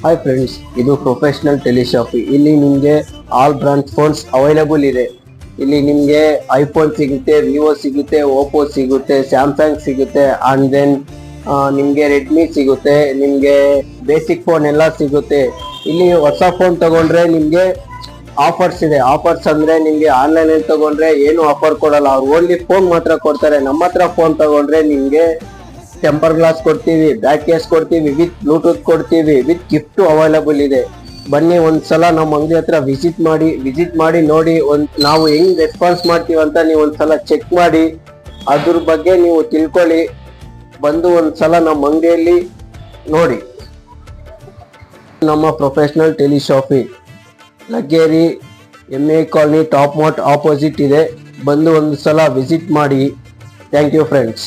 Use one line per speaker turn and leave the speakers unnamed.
Hi friends, ಇದು professional ಟೆಲಿಶಾಪಿ. ಇಲ್ಲಿ ನಿಮಗೆ ಆಲ್ ಬ್ರಾಂಡ್ ಫೋನ್ಸ್ ಅವೈಲೇಬಲ್ ಇದೆ. ಇಲ್ಲಿ ನಿಮಗೆ ಐಫೋನ್ ಸಿಗುತ್ತೆ, ವಿವೋ ಸಿಗುತ್ತೆ, ಓಪೋ ಸಿಗುತ್ತೆ, ಸ್ಯಾಮ್ಸಂಗ್ ಸಿಗುತ್ತೆ, ಅಂಡ್ ದೆನ್ ನಿಮಗೆ ರೆಡ್ಮಿ ಸಿಗುತ್ತೆ, ನಿಮಗೆ ಬೇಸಿಕ್ ಫೋನ್ ಎಲ್ಲ ಸಿಗುತ್ತೆ. ಇಲ್ಲಿ ಹೊಸ ಫೋನ್ ತಗೊಂಡ್ರೆ ನಿಮಗೆ ಆಫರ್ಸ್ ಇದೆ. ಆಫರ್ಸ್ ಅಂದ್ರೆ ನಿಮಗೆ ಆನ್ಲೈನ್ ಅಲ್ಲಿ ತಗೊಂಡ್ರೆ ಏನು ಆಫರ್ ಕೊಡಲ್ಲ, ಅವ್ರು ಓನ್ಲಿ ಫೋನ್ ಮಾತ್ರ ಕೊಡ್ತಾರೆ. ನಮ್ಮ ಹತ್ರ ಫೋನ್ ತಗೊಂಡ್ರೆ ನಿಮಗೆ ಟೆಂಪರ್ ಗ್ಲಾಸ್ ಕೊಡ್ತೀವಿ, ಬ್ಯಾಕ್ ಕೇಸ್ ಕೊಡ್ತೀವಿ, ವಿತ್ ಬ್ಲೂಟೂತ್ ಕೊಡ್ತೀವಿ, ವಿತ್ ಗಿಫ್ಟ್ ಅವೈಲೇಬಲ್ ಇದೆ. ಬನ್ನಿ ಒಂದ್ಸಲ ನಮ್ಮ ಅಂಗಡಿ ಹತ್ರ ವಿಸಿಟ್ ಮಾಡಿ ನೋಡಿ. ನಾವು ಹೆಂಗ್ ರೆಸ್ಪಾನ್ಸ್ ಮಾಡ್ತೀವಿ ಅಂತ ನೀವು ಒಂದ್ಸಲ ಚೆಕ್ ಮಾಡಿ, ಅದ್ರ ಬಗ್ಗೆ ನೀವು ತಿಳ್ಕೊಳ್ಳಿ. ಬಂದು ಒಂದ್ಸಲ ನಮ್ಮ ಅಂಗಡಿಯಲ್ಲಿ ನೋಡಿ. ನಮ್ಮ professional teleshoppe Laggere MA colony top mart opposite ಇದೆ. ಬಂದು ಒಂದ್ಸಲ ವಿಸಿಟ್ ಮಾಡಿ. Thank you friends.